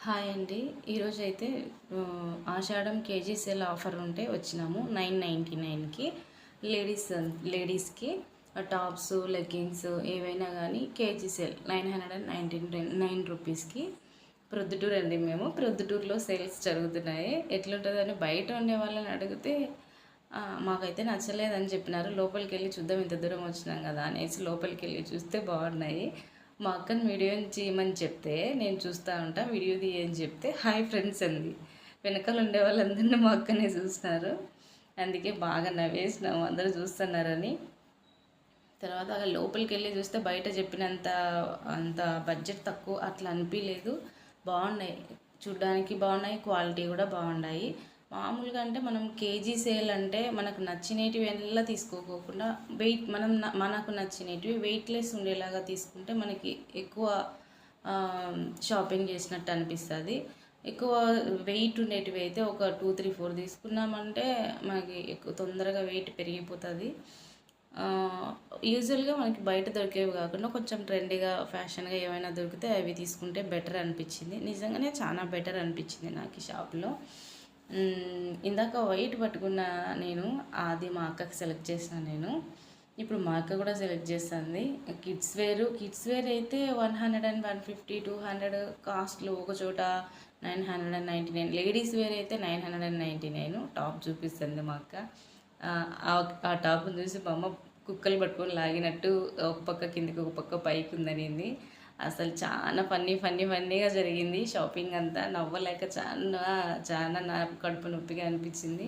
Hi అండి. ఈరోజైతే ఆషాఢం KG sale offer ఉంటే వచ్చినాము 999కి. లేడీస్కి టాప్స్, లెగ్గిన్స్ ఏవైనా కానీ కేజీ సేల్ 999 రూపీస్కి. ప్రొద్దుటూరు అండి, మేము ప్రొద్దుటూరులో సేల్స్ జరుగుతున్నాయి. ఎట్లుంటుందని బయట ఉండే వాళ్ళని అడిగితే మాకైతే నచ్చలేదని చెప్పినారు. లోపలికి వెళ్ళి చూద్దాం, ఇంత దూరం వచ్చినాం కదా అనేసి లోపలికి వెళ్ళి చూస్తే బాగున్నాయి. మా అక్కని వీడియో చేయమని చెప్తే నేను చూస్తూ ఉంటా, వీడియో తీయని చెప్తే హాయ్ ఫ్రెండ్స్ అంది. వెనకాల ఉండే వాళ్ళందరినీ మా అక్కనే చూస్తున్నారు. అందుకే బాగా నవ్వేసినాము, అందరూ చూస్తున్నారని. తర్వాత లోపలికి వెళ్ళి చూస్తే బయట చెప్పినంత అంత బడ్జెట్ తక్కువ అట్లా అనిపించలేదు. బాగున్నాయి, చూడ్డానికి బాగున్నాయి, క్వాలిటీ కూడా బాగున్నాయి. మామూలుగా అంటే మనం కేజీ సేల్ అంటే మనకు నచ్చినటివి ఎలా తీసుకోకుండా మనకు నచ్చినటివి వెయిట్లెస్ ఉండేలాగా తీసుకుంటే మనకి ఎక్కువ షాపింగ్ చేసినట్టు అనిపిస్తుంది. ఎక్కువ వెయిట్ ఉండేటివి అయితే ఒక 2, 3, 4 తీసుకున్నామంటే మనకి ఎక్కువ తొందరగా వెయిట్ పెరిగిపోతుంది. యూజువల్గా మనకి బయట దొరికేవి కాకుండా కొంచెం ట్రెండీగా ఫ్యాషన్గా ఏమైనా దొరికితే అవి తీసుకుంటే బెటర్ అనిపించింది. నిజంగానే చాలా బెటర్ అనిపించింది నాకు ఈ షాప్లో. ఇందాక వైట్ పట్టుకున్న నేను అది మా అక్కకి సెలెక్ట్ చేసిన నేను. ఇప్పుడు మా అక్క కూడా సెలెక్ట్ చేస్తుంది. కిడ్స్ వేర్ అయితే 100 and 150, 200 కాస్ట్లు, ఒక చోట 999. లేడీస్ వేర్ అయితే 999. టాప్ చూపిస్తుంది మా అక్క. ఆ టాప్ని చూసి మా అమ్మ కుక్కలు పట్టుకొని లాగినట్టు ఒక పక్క కిందికి ఒక పక్క పైకి ఉందనింది. అసలు చాలా ఫన్నీగా జరిగింది షాపింగ్ అంతా. నవ్వలేక చాలా నా కడుపు నొప్పిగా అనిపించింది.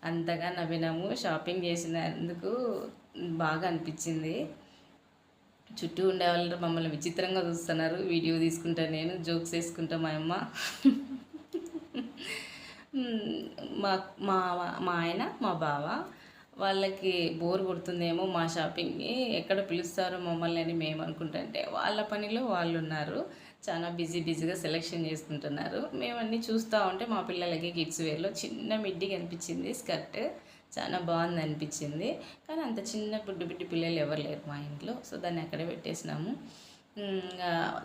అంతగా నవ్వినాము. షాపింగ్ చేసినందుకు బాగా అనిపించింది. చుట్టూ ఉండే వాళ్ళు మమ్మల్ని విచిత్రంగా చూస్తున్నారు. వీడియో తీసుకుంటా, నేను జోక్స్ వేసుకుంటా మా అమ్మ. మా మా మా ఆయన, మా బావ వాళ్ళకి బోర్ కొడుతుందేమో మా షాపింగ్కి, ఎక్కడ పిలుస్తారో మమ్మల్ని అని మేము అనుకుంటుంటే వాళ్ళ పనిలో వాళ్ళు ఉన్నారు. చాలా బిజీగా సెలెక్షన్ చేసుకుంటున్నారు. మేము అన్నీ చూస్తూ ఉంటే మా పిల్లలకి కిడ్స్ వేర్లో చిన్న మిడ్డీగా అనిపించింది స్కర్ట్. చాలా బాగుంది అనిపించింది. కానీ అంత చిన్న బుడ్డి పిల్లలు ఎవరు లేరు మా ఇంట్లో. సో దాన్ని అక్కడే పెట్టేసినాము.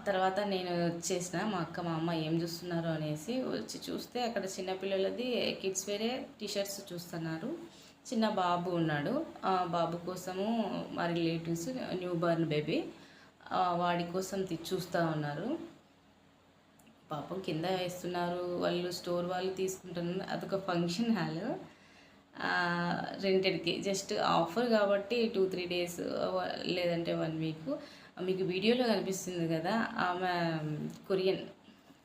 తర్వాత నేను వచ్చేసిన, మా అక్క మా అమ్మ ఏం చూస్తున్నారు అనేసి వచ్చి చూస్తే అక్కడ చిన్నపిల్లలది కిడ్స్ వేరే టీషర్ట్స్ చూస్తున్నారు. చిన్న బాబు ఉన్నాడు. ఆ బాబు కోసము మా రిలేటివ్స్ న్యూ బోర్న్ బేబీ, వాడి కోసం చూస్తూ ఉన్నారు. పాపం కింద వేస్తున్నారు వాళ్ళు, స్టోర్ వాళ్ళు తీసుకుంటున్నారు. అదొక ఫంక్షన్ హాల్ రెంటెడ్కి, జస్ట్ ఆఫర్ కాబట్టి 2-3 days లేదంటే 1 week. మీకు వీడియోలో కనిపిస్తుంది కదా, ఆమె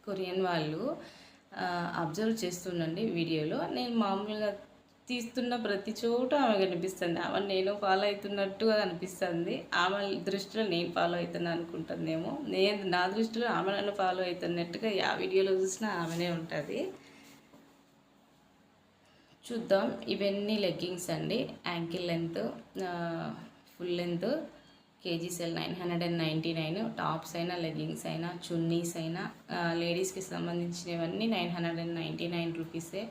కొరియన్ వాళ్ళు. అబ్జర్వ్ చేస్తుండండి వీడియోలో. నేను మామూలుగా తీస్తున్న ప్రతి చోట ఆమె కనిపిస్తుంది. ఆమె నేను ఫాలో అవుతున్నట్టుగా అనిపిస్తుంది. ఆమె దృష్టిలో నేను ఫాలో అవుతున్నా అనుకుంటుందేమో. నా దృష్టిలో ఆమె నన్ను ఫాలో అవుతున్నట్టుగా ఆ వీడియోలో చూసినా ఆమెనే ఉంటుంది. చూద్దాం. ఇవన్నీ లెగ్గింగ్స్ అండి. Ankle length, full length, KG cell 999. Tops అయినా, లెగ్గింగ్స్ అయినా, చున్నీస్ అయినా, లేడీస్కి సంబంధించినవన్నీ 999 రూపీసే.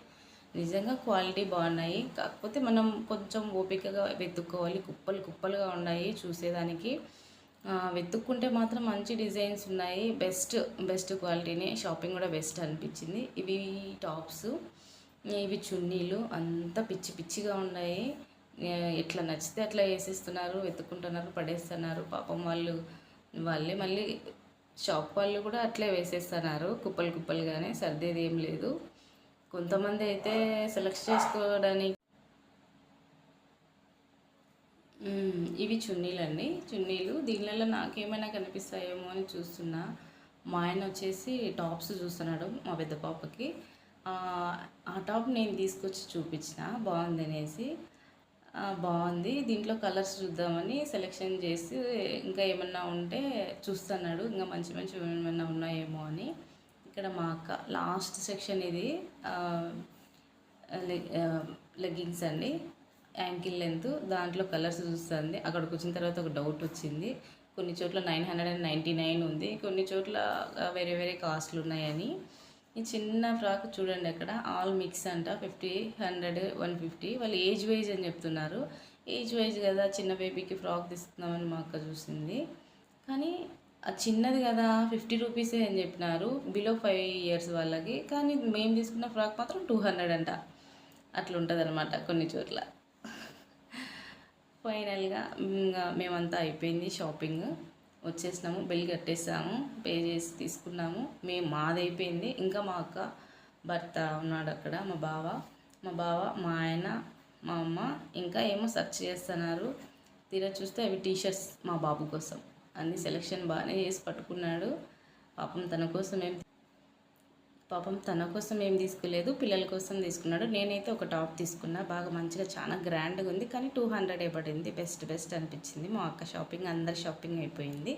నిజంగా క్వాలిటీ బాగున్నాయి. కాకపోతే మనం కొంచెం ఓపికగా వెతుక్కోవాలి. కుప్పలుగా ఉన్నాయి చూసేదానికి. వెతుక్కుంటే మాత్రం మంచి డిజైన్స్ ఉన్నాయి. బెస్ట్ క్వాలిటీనే. షాపింగ్ కూడా బెస్ట్ అనిపించింది. ఇవి టాప్స్, ఇవి చున్నీలు. అంతా పిచ్చిగా ఉన్నాయి. ఎట్లా నచ్చితే అట్లా వేసేస్తున్నారు, వెతుక్కుంటున్నారు, పడేస్తున్నారు. పాపం వాళ్ళే మళ్ళీ షాప్ వాళ్ళు కూడా అట్లే వేసేస్తున్నారు కుప్పలుగానే. సర్దేది ఏం లేదు. కొంతమంది అయితే సెలెక్ట్ చేసుకోవడానికి. ఇవి చున్నీలు. దీనిలలో నాకేమైనా కనిపిస్తాయేమో అని చూస్తున్నా. మా ఆయన వచ్చేసి టాప్స్ చూస్తున్నాడు మా పెద్ద పాపకి. ఆ టాప్ నేను తీసుకొచ్చి చూపించిన, బాగుంది అనేసి. బాగుంది, దీంట్లో కలర్స్ చూద్దామని సెలెక్షన్ చేసి ఇంకా ఏమన్నా ఉంటే చూస్తున్నాడు, ఇంకా మంచి ఏమన్నా ఉన్నాయేమో అని. ఇక్కడ మా అక్క లాస్ట్ సెక్షన్ ఇది. లెగ్గింగ్స్ అండి, యాంకిల్ లెంత్. దాంట్లో కలర్స్ చూస్తుంది. అక్కడికి వచ్చిన తర్వాత ఒక డౌట్ వచ్చింది. కొన్ని చోట్ల 999 ఉంది, కొన్ని చోట్ల వేరే కాస్ట్లు ఉన్నాయని. ఈ చిన్న ఫ్రాక్ చూడండి, అక్కడ ఆల్ మిక్స్ అంట. 50, 100, 150. వాళ్ళు ఏజ్ వైజ్ అని చెప్తున్నారు. ఏజ్ వైజ్ కదా, చిన్న బేబీకి ఫ్రాక్ తీసుకుందామని మా అక్క చూసింది. కానీ అది చిన్నది కదా 50 రూపీసే అని చెప్పినారు బిలో 5 ఇయర్స్ వాళ్ళకి. కానీ మేము తీసుకున్న ఫ్రాక్ మాత్రం 200 అంట. అట్లా ఉంటుంది అనమాట కొన్ని చోట్ల. ఫైనల్గా ఇంకా మేమంతా అయిపోయింది షాపింగ్, వచ్చేసినాము, బిల్ కట్టేసాము, పే చేసి తీసుకున్నాము. మాదైపోయింది. ఇంకా మా అక్క భర్త ఉన్నాడు అక్కడ, మా బావ మా ఆయన మా అమ్మ ఇంకా ఏమో సెర్చ్ చేస్తున్నారు. తీరా చూస్తే అవి టీషర్ట్స్ మా బాబు కోసం. అన్ని సెలెక్షన్ బాగానే చేసి పట్టుకున్నాడు. పాపం తన కోసం ఏం తీసుకోలేదు, పిల్లల కోసం తీసుకున్నాడు. నేనైతే ఒక టాప్ తీసుకున్నా, బాగా మంచిగా చాలా గ్రాండ్గా ఉంది. కానీ 200 పడింది. బెస్ట్ అనిపించింది. మా అక్క షాపింగ్, అందరి షాపింగ్ అయిపోయింది.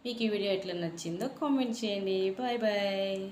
మీకు ఈ వీడియో ఎట్లా నచ్చిందో కామెంట్ చేయండి. బాయ్.